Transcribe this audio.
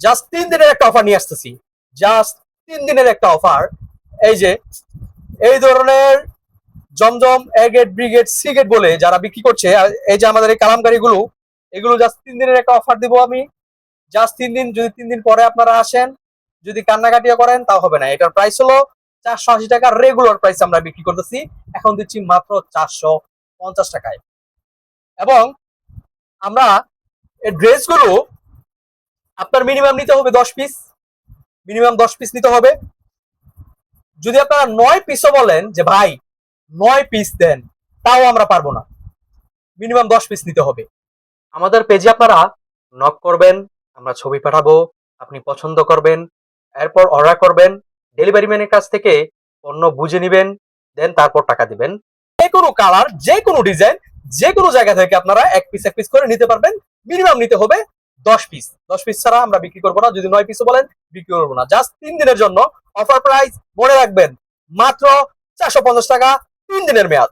Just 3 দিনের একটা offer নিয়ে আসতেছি। জাস্ট 3 দিনের একটা অফার। এই যে এই ধরনের জমজম A gate B gate C gate বলে যারা বিক্রি করছে, আর এই যে আমাদের এই কালামকারী গুলো, এগুলো জাস্ট 3 দিনের একটা অফার দিব আমি। জাস্ট 3 দিন, যদি 3 দিন পরে আপনারা আসেন, যদি কান্নাকাটিও করেন তাও হবে না। এটার প্রাইস হলো 480 টাকা, রেগুলার প্রাইস আমরা বিক্রি করতেছি, এখন দিচ্ছি মাত্র 450 টাকায়। এবং আমরা এই ড্রেসগুলো আপনার মিনিমাম নিতে হবে 10 পিস, মিনিমাম 10 পিস নিতে হবে। যদি আপনারা 9 পিসও বলেন যে ভাই 9 পিস দেন, তাও আমরা পারবো না, মিনিমাম 10 পিস নিতে হবে। আমাদের পেজে আপনারা নক করবেন, আমরা ছবি পাঠাবো, আপনি পছন্দ করবেন, এরপর অর্ডার করবেন, ডেলিভারি ম্যানের কাছ থেকে পণ্য বুঝে নেবেন, দেন তারপর টাকা দিবেন। যে কোনো কালার, যে কোনো ডিজাইন, যে কোনো জায়গা থেকে আপনারা এক পিস করে নিতে পারবেন। মিনিমাম নিতে হবে 10 পিস। 10 পিস ছাড়া আমরা বিক্রি করবো না। যদি 9 পিসও বলেন বিক্রি করবো না। জাস্ট 3 দিনের জন্য অফার প্রাইস, মনে রাখবেন মাত্র 450 টাকা, 3 দিনের মেয়াদ।